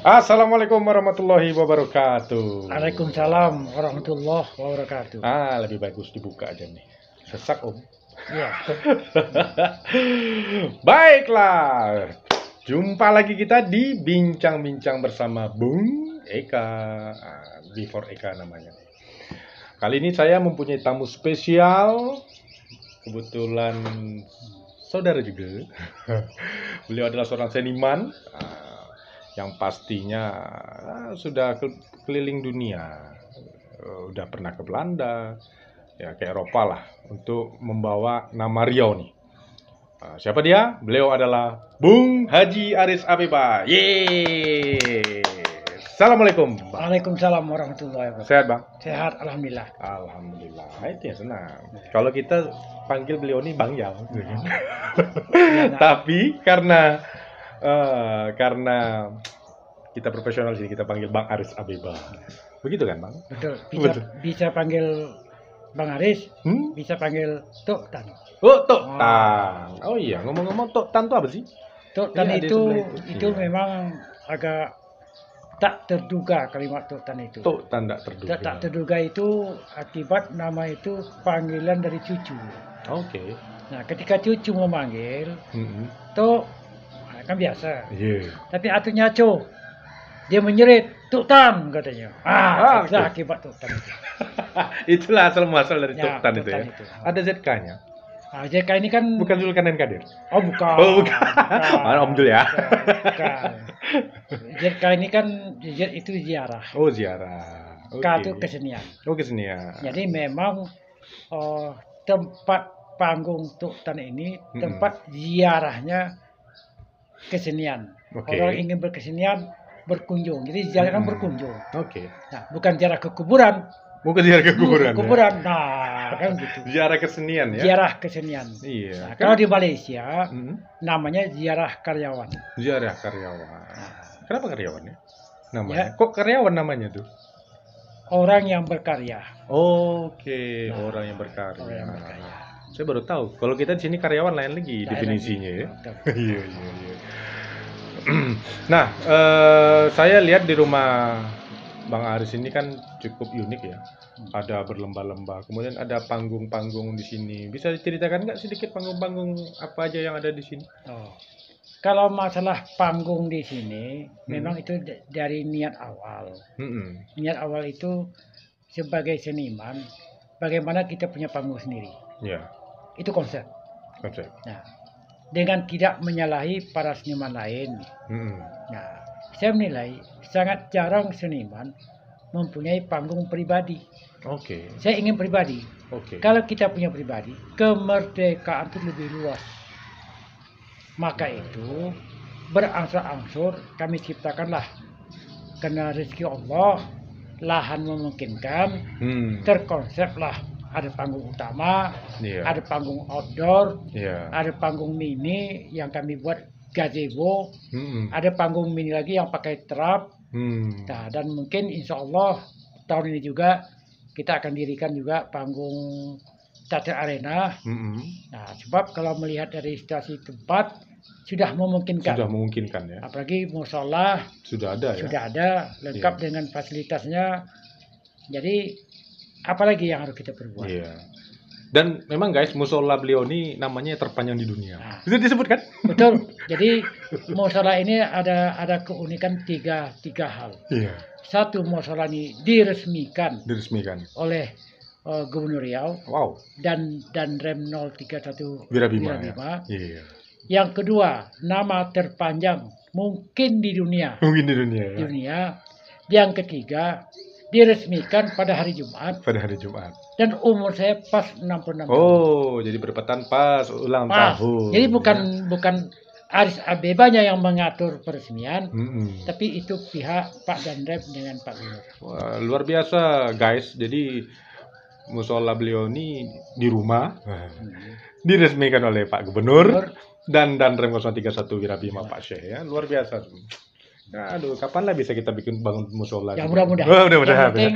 Assalamualaikum warahmatullahi wabarakatuh. Waalaikumsalam warahmatullahi wabarakatuh. Lebih bagus dibuka aja nih. Sesak, Om. Ya, Baiklah. Jumpa lagi kita di Bincang-bincang bersama Bung Eka. Before Eka namanya. Kali ini saya mempunyai tamu spesial. Kebetulan saudara juga. Beliau adalah seorang seniman. Yang pastinya sudah keliling dunia, udah pernah ke Belanda, ya ke Eropa lah, untuk membawa nama Riau nih. Siapa dia? Beliau adalah Bung Haji Aris Abeba. Yeay. Assalamualaikum, Bang. Waalaikumsalam warahmatullahi wabarakatuh. Sehat, Bang? Sehat, alhamdulillah. Alhamdulillah. Itu ya senang. Kalau kita panggil beliau nih Bang Yao. Tapi karena kita profesional sini, kita panggil Bang Aris Abeba. Begitu kan, Bang? Betul. Betul. Bisa panggil Bang Aris, bisa panggil Tok Tan. Oh, Tok Tan. Oh iya, ngomong-ngomong Tok Tan itu apa sih? Tok Tan Iya, di sebelah itu Iya. memang agak tak terduga kalimat Tok Tan itu. Tok Tan tak terduga. Tak terduga itu akibat nama itu panggilan dari cucu. Oke. Nah, ketika cucu memanggil Mm-mm. Tok, kan biasa. Iya. Tapi atunya Co, dia menyerit, Tuk Tan katanya. Itulah oke. akibat Tuk Tan itu. Itulah asal muasal dari Ya, Tok Tan Tuk itu Tan ya. itu. Ada ZK-nya. JK ini kan Bukan Zulkarnain Kadir. Oh bukan. Oh, bukan. Mana Om Jul ya? Bukan. JK ini kan itu ziarah. Oh, ziarah. K itu kesenian. Oh, kesenian. Jadi memang tempat panggung Tuk Tan ini tempat ziarahnya kesenian. Oke. Orang ingin berkesenian berkunjung. Jadi ziarah kan berkunjung. Oke. Nah, bukan ziarah ke kuburan. Bukan ziarah ke kuburan. Kuburan. Nah, kan gitu. Ziarah kesenian ya. Ziarah kesenian. Iya. Nah, kalau di Malaysia Mm-mm. namanya ziarah karyawan. Ziarah karyawan. Kenapa karyawan ya? Namanya. Ya. Kok karyawan namanya tuh? Orang yang berkarya. Oke, Nah, orang yang berkarya. orang yang berkarya. Saya baru tahu. Kalau kita di sini karyawan lain lagi Lain definisinya lagi. ya. Betul. Iya, iya, iya. Nah, saya lihat di rumah Bang Aris ini kan cukup unik ya. Ada berlembah-lembah, kemudian ada panggung-panggung di sini. Bisa diceritakan nggak sedikit panggung-panggung apa aja yang ada di sini? Oh. Kalau masalah panggung di sini, memang itu dari niat awal. Mm-mm. Niat awal itu sebagai seniman, bagaimana kita punya panggung sendiri. Ya, Itu konsep. konsep. Nah, dengan tidak menyalahi para seniman lain. Mm-mm. Nah, saya menilai sangat jarang seniman mempunyai panggung pribadi. Oke, Saya ingin pribadi. oke. Kalau kita punya pribadi, kemerdekaan itu lebih luas. Maka itu berangsur-angsur kami ciptakanlah karena rezeki Allah, lahan memungkinkan, terkonseplah ada panggung utama, Iya, ada panggung outdoor, iya. ada panggung mini yang kami buat gazebo, Mm-mm. ada panggung mini lagi yang pakai trap. Hmm. Nah, dan mungkin insya Allah tahun ini juga kita akan dirikan juga panggung teater arena. Mm-mm. Nah, sebab kalau melihat dari situasi tempat sudah memungkinkan. Sudah memungkinkan ya. Apalagi musola Sudah ada ya. sudah ada lengkap dengan fasilitasnya. Jadi apalagi yang harus kita perbuat? Iya. Dan memang guys, musola beliau ini namanya terpanjang di dunia. Nah. Bisa disebutkan? Betul. Jadi musola ini ada keunikan tiga hal. Iya. Satu, musola ini diresmikan Diresmikan. oleh Gubernur Riau Wow. dan Rem 031 Wirabima. Wirabima. Ya? Iya. Yang kedua, nama terpanjang mungkin di dunia. Mungkin di dunia Di ya. dunia. Yang ketiga, diresmikan pada hari Jumat Pada hari Jumat. dan umur saya pas 66 tahun. Oh, jadi bertepatan pas ulang Pas. tahun. Jadi bukan Aris Abebanya yang mengatur peresmian, Mm-mm. tapi itu pihak Pak Danrem dengan Pak Gubernur. Wah, luar biasa guys. Jadi musola beliau ini di rumah diresmikan oleh Pak Gubernur dan Rem 031 Wirabima Pak Syekh ya. Luar biasa. Aduh, kapan lah bisa kita bikin bangun musola? Ya gitu? mudah-mudahan. Oh, mudah-mudahan. Yang penting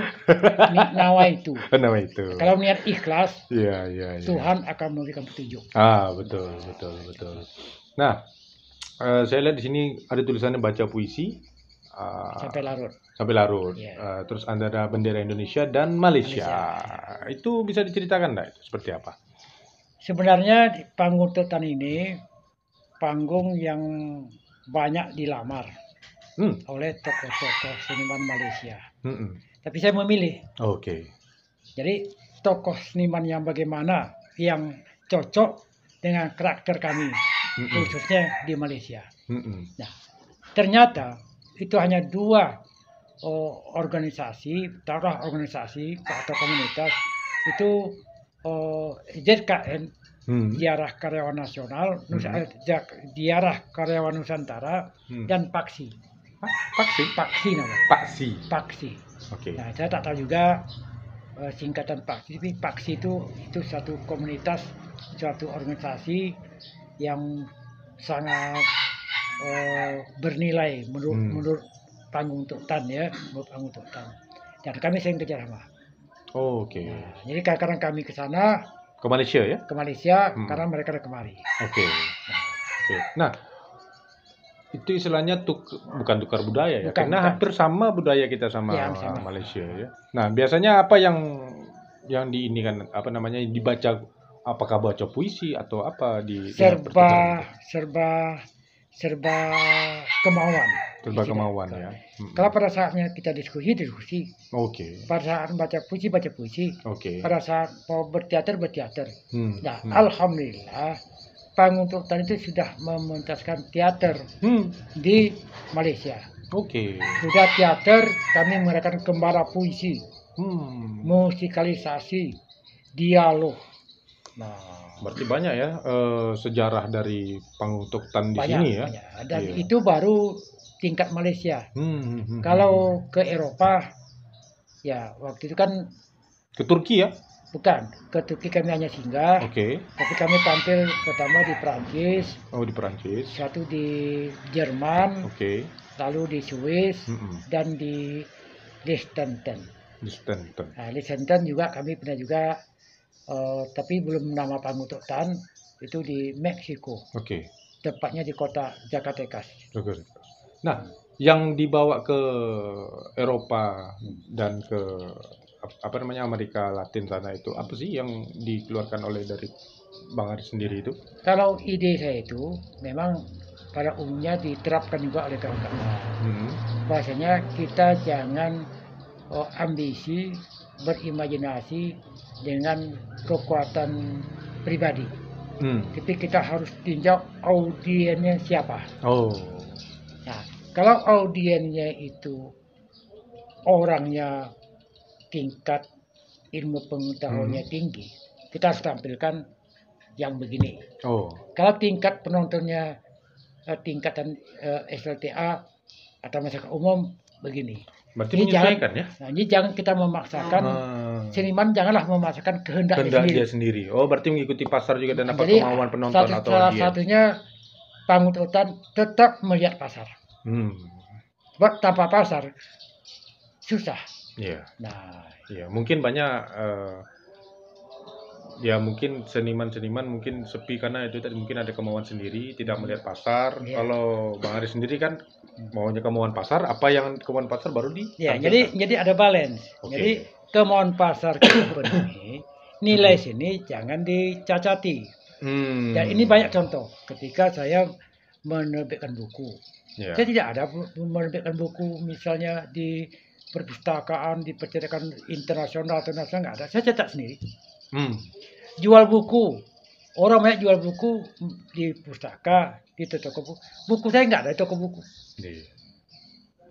nawa itu. Nama itu. Kalau niat ikhlas, Iya, iya, iya. Tuhan akan memberikan petunjuk. Betul, betul, betul. Nah, saya lihat di sini ada tulisannya baca puisi, sampai larut. sampai larut. Iya. Terus ada bendera Indonesia dan Malaysia. Malaysia. Itu bisa diceritakan enggak? Seperti apa? Sebenarnya di panggung Tutan ini panggung yang banyak dilamar Hmm. oleh tokoh-tokoh seniman Malaysia. Mm-mm. Tapi saya memilih. Oke. Jadi tokoh seniman yang bagaimana yang cocok dengan karakter kami, Mm-mm. khususnya di Malaysia. Mm-mm. Nah, ternyata itu hanya dua organisasi, taruhlah organisasi atau komunitas itu ZKN, Hmm. Ziarah Karyawan Nasional, Ziarah Karyawan Nusantara, Hmm. dan Paksi. Paksi. Paksi namanya. Paksi. Paksi. Oke. Nah, saya tak tahu juga singkatan Paksi, tapi Paksi itu satu komunitas, suatu organisasi yang sangat bernilai menurut panggung Tutan ya, menurut panggung Tutan. Dan kami sering kerjasama. Oke. Nah, jadi kadang-kadang kami ke sana, Ke Malaysia ya? ke Malaysia, Hmm. karena mereka ada kemari. Oke. Oke. Nah, itu istilahnya bukan tukar budaya ya, Bukan, karena bukan. hampir sama budaya kita sama Ya, sama. Malaysia ya. Nah, biasanya apa yang di ini kan apa namanya dibaca, apakah baca puisi atau apa di serba kemauan. serba Tidak. kemauan ya. Kalau pada saatnya kita diskusi, Oke. pada saat baca puisi, Oke. pada saat mau berteater. Hmm. Nah, alhamdulillah panggung Tutan itu sudah mementaskan teater di Malaysia. Oke. Sudah teater, kami mengadakan Kembara Puisi, musikalisasi, dialog. Nah, berarti banyak ya sejarah dari panggung Tutan di sini ya. banyak. Dan Iya. itu baru tingkat Malaysia. Kalau ke Eropa, ya waktu itu kan ke Turki ya? bukan, ke Turki kami hanya singgah. Oke. Tapi kami tampil pertama di Prancis, Oh, di Perancis. satu di Jerman, Oke. lalu di Swiss, Mm-mm. dan di Liechtenstein. Di Stanton. Nah, Liechtenstein juga kami pernah juga, tapi belum nama panggung Tutan, itu di Meksiko, Oke. tepatnya di kota Zacatecas. Oke. Nah, yang dibawa ke Eropa dan ke apa namanya Amerika Latin sana itu apa sih yang dikeluarkan oleh dari Bang Aris sendiri itu? Kalau ide saya itu memang pada umumnya diterapkan juga oleh kawan-kawan. Bahasanya kita jangan ambisi, berimajinasi dengan kekuatan pribadi. Tapi kita harus tinjau audiennya siapa. Oh. Nah, kalau audiennya itu orangnya tingkat ilmu pengetahuannya tinggi, kita harus tampilkan yang begini. Oh. Kalau tingkat penontonnya tingkatan SLTA atau masyarakat umum begini. Berarti Ini menyesuaikan ya? Nah, ini jangan kita memaksakan, seniman janganlah memaksakan kehendak dia sendiri. Oh, berarti mengikuti pasar juga dan apa Jadi, kemauan penonton atau salah audiens. satunya panggung Tutan tetap melihat pasar. Sebab tanpa pasar susah. Iya. Nah, Ya, mungkin banyak ya mungkin seniman-seniman mungkin sepi karena itu tadi mungkin ada kemauan sendiri, tidak melihat pasar. Iya. Kalau Bang Aris sendiri kan maunya kemauan pasar, apa yang kemauan pasar baru di. ya jadi ada balance. Oke. Jadi kemauan pasar kita penuhi, nilai sini jangan dicacati. Dan ini banyak contoh ketika saya menerbitkan buku. Ya. Saya tidak ada menerbitkan buku misalnya di perpustakaan, di percetakan internasional atau nasional, nggak ada. Saya cetak sendiri. Jual buku. Orang banyak jual buku di pustaka, di toko buku. Buku saya nggak ada di toko buku.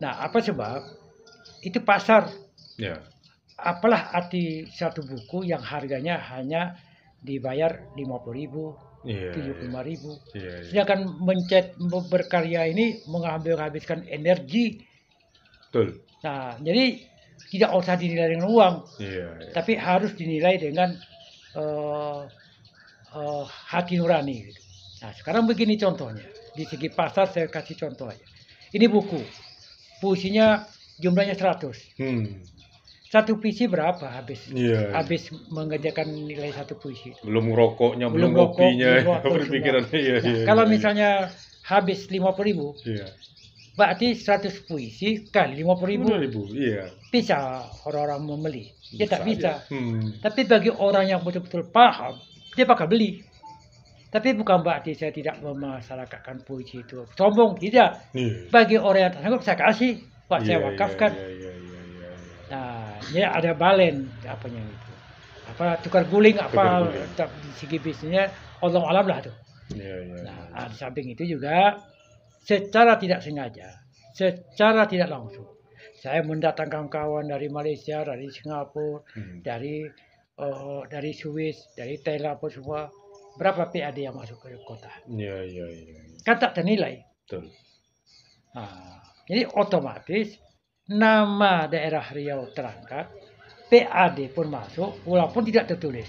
Nah, apa sebab? Itu pasar. Ya. Apalah arti satu buku yang harganya hanya dibayar 50.000, 75.000. Sedangkan berkarya ini menghabiskan energi. Betul. Nah, jadi tidak usah dinilai dengan uang, tapi harus dinilai dengan hati nurani. Gitu. Nah, sekarang begini contohnya. Di segi pasar saya kasih contoh aja. Ini buku, puisinya jumlahnya 100. Satu puisi berapa habis? Habis mengerjakan nilai satu puisi. Belum rokoknya, belum kopinya, berpikiran. Kalau misalnya habis 50.000, berarti 100 puisi kali 50.000. 10.000, iya. Bisa orang-orang membeli? Dia tak bisa. Aja. Tapi bagi orang yang betul-betul paham, dia bakal beli. Tapi bukan berarti saya tidak memasyarakatkan puisi itu sombong, tidak. Bagi orang yang tak sanggup saya kasih, buat saya wakafkan. Nah, ini ada balen apanya itu. Apa tukar guling apa di segi bisnisnya Allah alam lah tuh. Nah, di samping itu juga secara tidak sengaja, secara tidak langsung, saya mendatangkan kawan dari Malaysia, dari Singapura, dari Swiss, dari Thailand pun semua. Berapa PAD yang masuk ke kota? Kan tak ternilai. Betul. Nah, jadi otomatis nama daerah Riau terangkat, PAD pun masuk, walaupun tidak tertulis.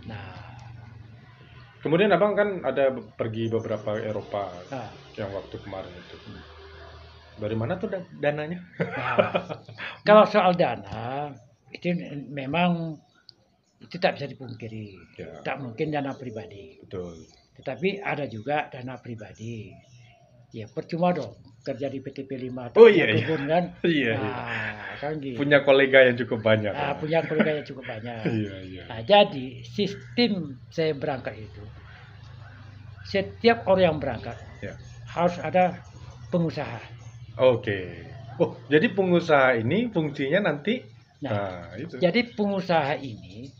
Nah, kemudian abang kan ada pergi beberapa Eropa yang waktu kemarin itu. Dari mana tuh dananya? Nah, kalau soal dana itu memang itu tak bisa dipungkiri. Tak mungkin dana pribadi. Betul. Tetapi ada juga dana pribadi. Ya percuma dong kerja di PTP 5 kebun kan. Kan gitu. Punya kolega yang cukup banyak. Punya kolega yang cukup banyak. Nah, jadi sistem saya berangkat itu, setiap orang yang berangkat harus ada pengusaha. Oke. Oh, jadi pengusaha ini fungsinya nanti. Itu. Jadi pengusaha ini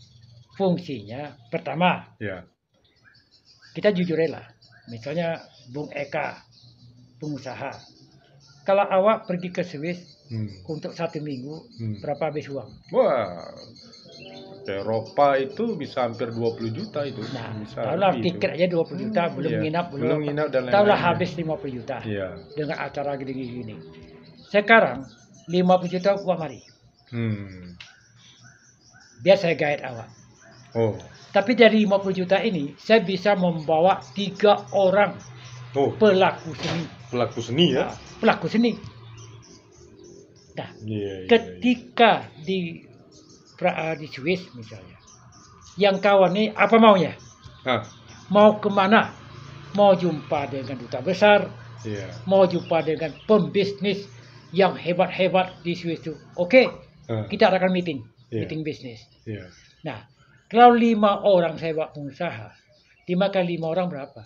fungsinya pertama, kita jujur lah. Misalnya Bung Eka, pengusaha. Kalau awak pergi ke Swiss untuk 1 minggu, berapa habis uang? Wah, Eropa itu bisa hampir 20 juta itu. Nah, tahulah tiket aja 20 juta, belum nginap dan lain-lain. Tahulah habis 50 juta dengan acara gini-gini. Sekarang 50 juta buat mari. Biar saya guide awak. Tapi dari 50 juta ini saya bisa membawa 3 orang pelaku seni. Pelaku seni ya? Pelaku seni. Nah, ketika di Swiss misalnya, yang kawan ini apa maunya? Mau kemana? Mau jumpa dengan duta besar? Mau jumpa dengan pembisnis yang hebat-hebat di Swiss itu? Oke, kita akan meeting bisnis. Nah, kalau 5 orang saya buat pengusaha, dimakan 5 orang berapa?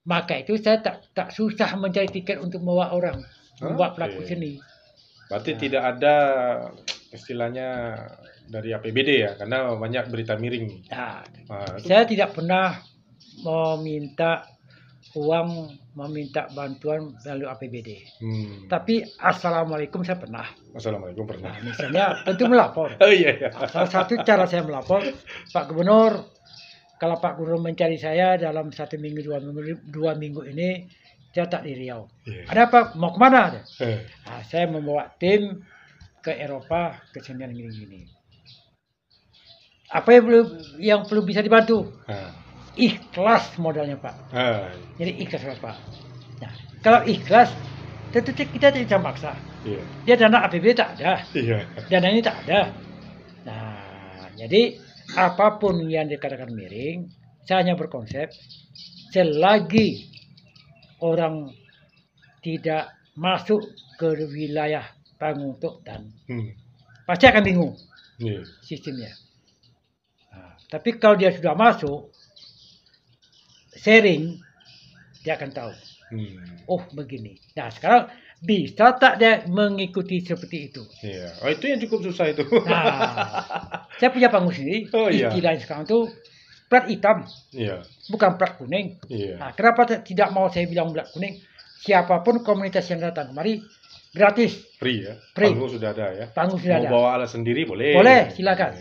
Maka itu saya tak susah mencari tiket untuk membawa orang, membuat pelaku seni. Berarti tidak ada istilahnya dari APBD ya, karena banyak berita miring. Saya tidak pernah meminta uang, meminta bantuan melalui APBD. Tapi Assalamualaikum saya pernah. Assalamualaikum pernah. Misalnya tentu melapor. Salah satu cara saya melapor, Pak Gubernur, kalau Pak Gubernur mencari saya dalam 1 minggu, 2 minggu ini, saya tak di Riau. Ada apa? Mau kemana? Saya membawa tim ke Eropa, kesenian gini-gini. Apa yang perlu bisa dibantu? Ikhlas modalnya Pak. Jadi ikhlas Pak. Nah, kalau ikhlas, tentu kita tidak bisa maksa. Dia dana APBD tak ada. Dana ini tak ada. Nah, jadi apapun yang dikatakan miring, saya hanya berkonsep selagi orang tidak masuk ke wilayah Panggung Tok Dan, pasti akan bingung sistemnya. Nah, tapi kalau dia sudah masuk, sharing, dia akan tahu. Oh begini. Nah sekarang bisa tak dia mengikuti seperti itu? Itu yang cukup susah itu. Nah, saya punya panggung sendiri. Istilahnya sekarang itu plat hitam, bukan plat kuning. Nah, kenapa tidak mau saya bilang plat kuning? Siapapun komunitas yang datang kemari gratis. Free ya? Free. Panggung sudah ada ya? Panggung sudah ada. Mau bawa alat sendiri boleh? Boleh, silakan.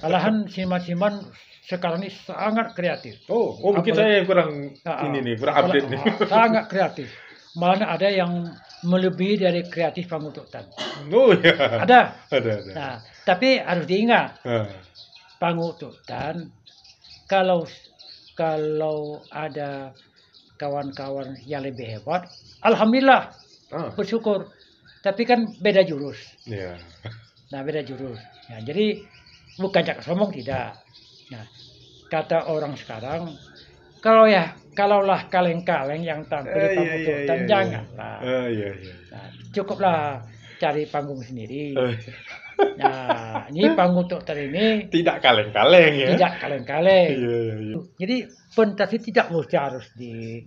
Malahan seniman-seniman sekarang ini sangat kreatif. Mungkin saya yang kurang kurang update nih. Sangat kreatif. Malah ada yang melebihi dari kreatif Panggung Tok Dan. Ada. Nah, tapi harus diingat, Panggung Tok Dan, kalau ada kawan-kawan yang lebih hebat, alhamdulillah, bersyukur. Tapi kan beda jurus. Nah, beda jurus. Nah, jadi bukan cakap sombong, tidak. Nah, kata orang sekarang, kalaulah kaleng-kaleng yang tampil di panggung tuntutan, janganlah. Nah, cukuplah cari panggung sendiri. Nah, ini panggung tuntutan ini tidak kaleng-kaleng ya. Tidak kaleng-kaleng. Iya. Jadi pentas itu tidak mesti harus di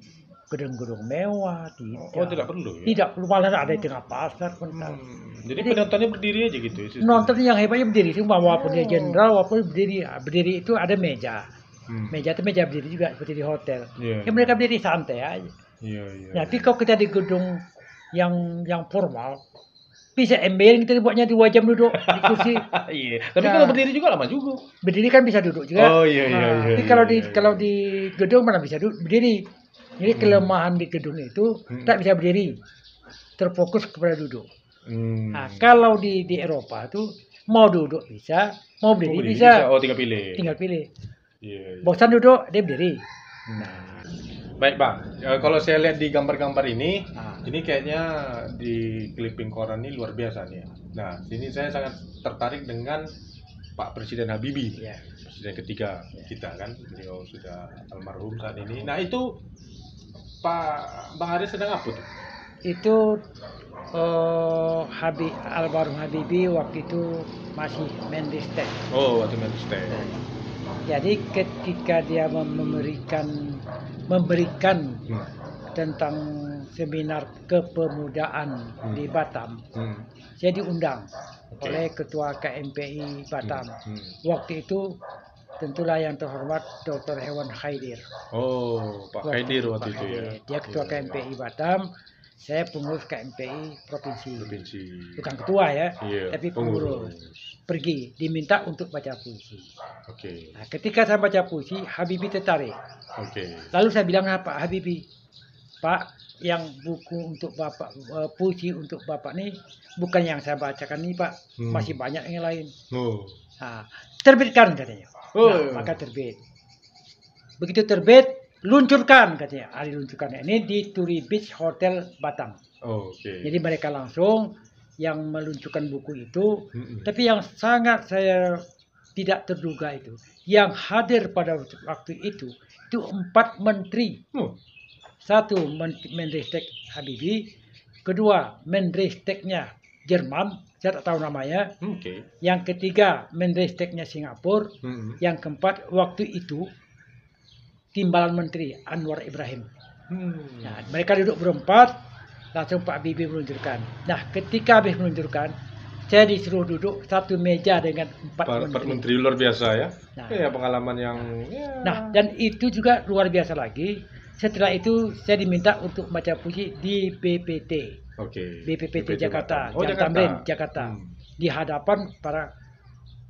gedung-gedung mewah, tidak. Oh, tidak perlu ya? Tidak perlu, malah ada di tengah pasar pentas. Jadi penontonnya berdiri aja gitu ya? Nonton yang hebatnya berdiri, walaupun dia jenderal, walaupun berdiri. Berdiri itu ada meja. Meja itu meja berdiri juga seperti di hotel. Mereka berdiri santai aja. Nanti kalau kita di gedung yang formal, bisa embeling kita dibuatnya 2 jam duduk di kursi. Tapi kalau berdiri juga lama juga. Berdiri kan bisa duduk juga. Tapi kalau di gedung mana bisa berdiri. Jadi kelemahan di gedung itu tak bisa berdiri, terfokus kepada duduk. Nah, kalau di Eropa tuh mau duduk bisa, mau berdiri bisa. Oh, tinggal pilih. Bosan duduk, dia berdiri. Baik Bang, kalau saya lihat di gambar-gambar ini kayaknya di clipping koran ini luar biasa nih. Nah, sini saya sangat tertarik dengan Pak Presiden Habibie, Presiden ketiga kita kan, beliau sudah almarhum saat ini. Nah itu Pak Bang Aris sedang apa tuh? Itu almarhum Habibie waktu itu masih Menristek. Oh, waktu Menristek. Jadi ketika dia memberikan tentang seminar kepemudaan di Batam, saya diundang oleh Ketua KMPI Batam. Waktu itu tentulah yang terhormat Dr. Hewan Khaidir. Oh, Pak Khaidir waktu itu ya. Dia Ketua KMPI Batam, saya pengurus KMPI Provinsi. Bukan ketua ya, tapi pengurus. Pergi, diminta untuk baca puisi. Nah, ketika saya baca puisi, Habibie tertarik. Lalu saya bilang, Pak Habibie, Pak, yang buku untuk Bapak, puisi untuk Bapak nih, bukan yang saya bacakan nih Pak, masih banyak yang lain. Nah, terbitkan katanya. Nah, maka terbit. Begitu terbit, luncurkan katanya. Diluncurkan. Ini di Turi Beach Hotel Batam. Jadi mereka langsung yang meluncurkan buku itu. Tapi yang sangat saya tidak terduga itu, yang hadir pada waktu itu 4 menteri. Satu Menristek Habibie, kedua Menristeknya Jerman, saya tak tahu namanya. Yang ketiga Menristeknya Singapura, yang keempat waktu itu Timbalan Menteri Anwar Ibrahim. Nah, mereka duduk berempat, langsung Pak Habibie meluncurkan. Nah, ketika habis meluncurkan, saya disuruh duduk satu meja dengan 4 menteri. Luar biasa ya. Pengalaman yang. Nah, dan itu juga luar biasa lagi. Setelah itu saya diminta untuk baca puisi di BPT. BPPT Jakarta, Tamrin, Jakarta. Di hadapan para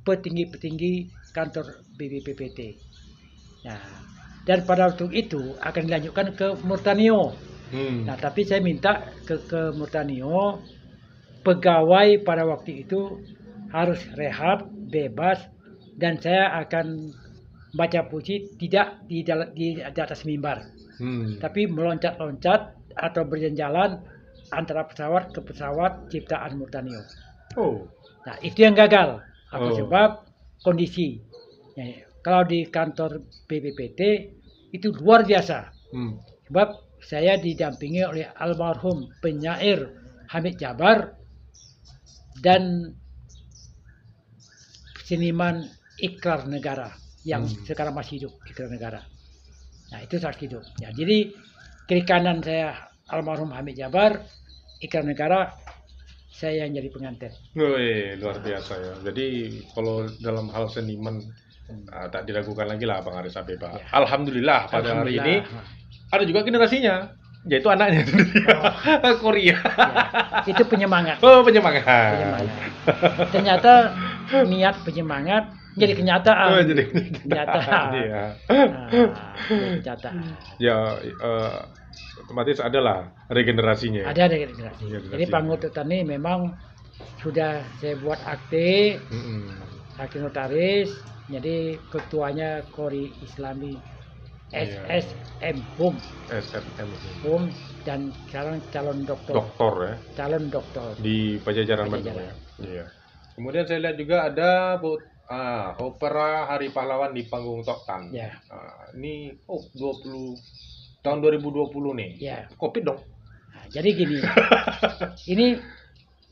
petinggi-petinggi kantor BPPT. Nah, dan pada waktu itu akan dilanjutkan ke Murtanio. Nah, tapi saya minta ke Murtanio, pegawai pada waktu itu harus rehat, bebas, dan saya akan baca puisi tidak di atas mimbar, tapi meloncat-loncat atau berjalan antara pesawat ke pesawat ciptaan Murtanio. Nah, itu yang gagal. Apa sebab? Kondisi. Kalau di kantor BPPT itu luar biasa. Sebab saya didampingi oleh almarhum penyair Hamid Jabar dan seniman Ikrar Negara yang sekarang masih hidup, Ikrar Negara. Nah, itu saksi hidup. Ya, jadi kiri kanan saya almarhum Hamid Jabar, Ikrar Negara, saya yang jadi pengantin. Luar biasa ya. Jadi kalau dalam hal seniman tak diragukan lagi lah Bang Aris Habibie. Alhamdulillah pada hari ini ada juga generasinya, yaitu anaknya Korea. Itu penyemangat. Penyemangat. Ternyata niat penyemangat jadi kenyataan. Kenyataan. Kenyataan. Ya, otomatis adalah regenerasinya. Ada regenerasi. Jadi panggung tuntutan ini memang sudah saya buat akte, akte notaris. Jadi ketuanya Kori Islami SSM HUM. Dan sekarang calon doktor. Calon doktor di Pajajaran Bandung ya. Iya. Kemudian saya lihat juga ada Opera Hari Pahlawan di panggung Toktan. Ya, Ini 20 tahun 2020 nih. ya. Covid dong. Nah, jadi gini, ini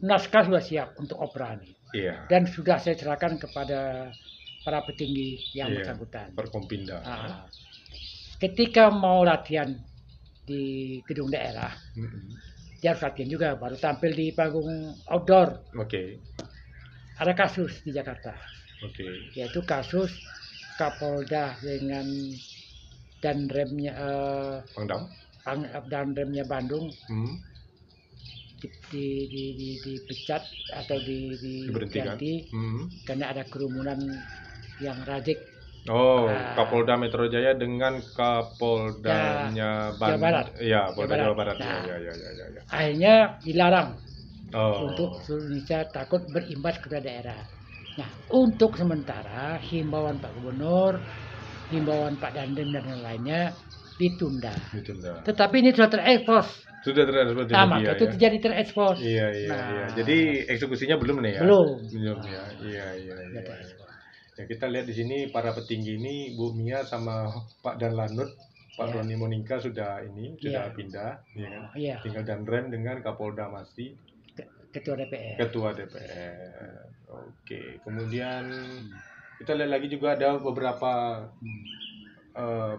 naskah sudah siap untuk opera nih. Iya. Dan sudah saya serahkan kepada para petinggi yang Iya. bersangkutan. Perkompinda. Nah, ketika mau latihan di gedung daerah, dia harus latihan juga, baru tampil di panggung outdoor. Oke. Ada kasus di Jakarta, Oke. yaitu kasus Kapolda dengan Danremnya Pangdam. Danremnya Bandung Hmm. dipecat atau Diberhentikan. diganti Hmm. karena ada kerumunan yang radik. Oh, Ah. Kapolda Metro Jaya dengan Kapoldanya Jawa Barat. Iya, Polda Jawa Jawa Barat. Barat. Nah. Ya. Akhirnya dilarang Oh. untuk seluruh Indonesia, takut berimbas kepada daerah. Nah, untuk sementara himbauan Pak Gubernur, himbauan Pak Dandim dan yang lainnya ditunda. Ditunda. Tetapi ini sudah terekspos. Sudah terekspos di Nah, media, maka itu ya? terjadi terekspos. Iya. Nah. Jadi eksekusinya belum nih ya? Belum. Belum ya. Iya. Sudah terekspos. Ya, kita lihat di sini para petinggi ini, Bu Mia sama Pak Dan Lanut, Pak Ya. Roni Monika sudah Ya. pindah, ya kan? Iya, Tinggal Danrem dengan Kapolda masih Ketua DPR. Ketua DPR. Oke, kemudian kita lihat lagi juga ada beberapa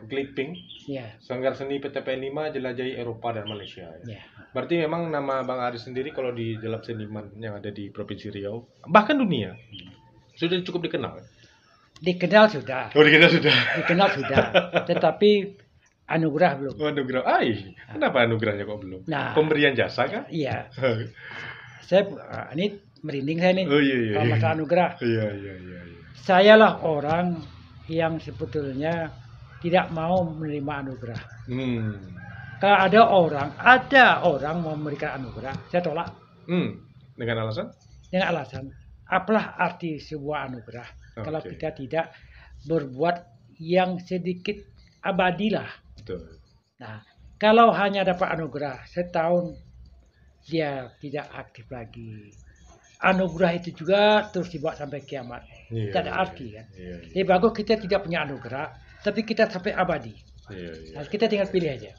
clipping Iya, Sanggar Seni PTPN 5 jelajahi Eropa dan Malaysia. Ya. iya. Berarti memang nama Bang Aris sendiri kalau di dalam seniman yang ada di Provinsi Riau, bahkan dunia, sudah cukup dikenal. Dikenal sudah, Oh, dikenal sudah. tetapi anugerah belum. Anugerah. Kenapa anugerahnya kok belum? Nah, Pemberian jasa kan? iya. Saya ini merinding saya nih. Oh iya. Kalau masalah anugerah, Iya. sayalah orang yang sebetulnya tidak mau menerima anugerah. Kalau ada orang mau memberikan anugerah, saya tolak Dengan alasan? dengan alasan apalah arti sebuah anugerah kalau Oke. kita tidak berbuat yang sedikit abadilah. Betul. Nah, kalau hanya dapat anugerah setahun dia tidak aktif lagi. Anugerah itu juga terus dibawa sampai kiamat. Iya, Tidak ada arti kan. Iya. Jadi bagus kita tidak punya anugerah, tapi kita sampai abadi. Iya. Nah, kita tinggal pilih aja.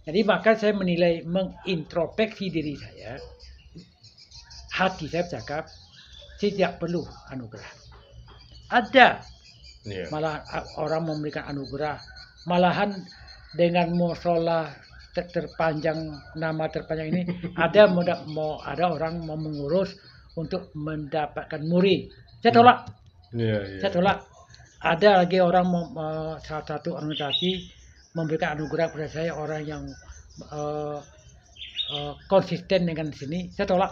Jadi maka saya menilai, mengintrospeksi diri saya. Hati saya bercakap, saya tidak perlu anugerah. Ada Iya. malah orang memberikan anugerah, malahan dengan musola terpanjang, nama terpanjang ini ada ada orang mau mengurus untuk mendapatkan murid. Saya tolak. Iya. Saya tolak. Ada lagi orang salah satu organisasi memberikan anugerah kepada saya, orang yang konsisten dengan sini. Saya tolak.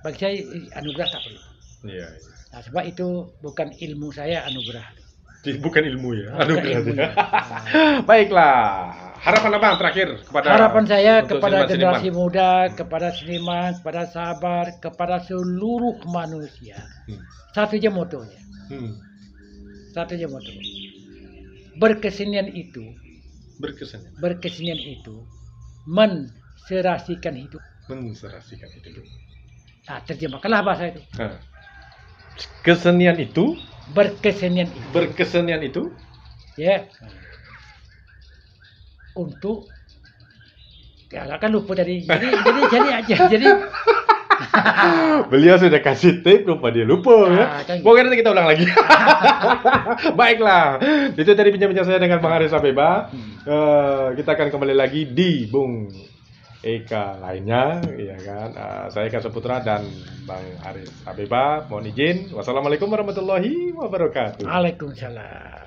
Bagi saya anugerah tak perlu. Iya. Nah, sebab itu bukan ilmu saya anugerah. Bukan ilmu ya, Bukan anugerah. ilmu ya. Baiklah, harapan apa terakhir kepada Harapan saya untuk kepada seniman-seniman? generasi muda, kepada seniman, kepada sahabat, kepada seluruh manusia. Satu aja motonya. Satu aja moto. Berkesenian itu menserasikan hidup. Menserasikan hidup. Nah, terjemahkanlah bahasa itu. Kesenian itu, Berkesenian itu, ya. Untuk ya kan lupa tadi. Jadi beliau sudah kasih tip, lupa dia lupa ya. kan. Pokoknya nanti kita ulang lagi. Baiklah, itu tadi bincang-bincang saya dengan Bang Aris Abeba. Kita akan kembali lagi di Bung Eka lainnya, ya kan. Saya Eka Saputra dan Bang Aris Abeba. Mohon izin. Wassalamualaikum warahmatullahi wabarakatuh. Waalaikumsalam.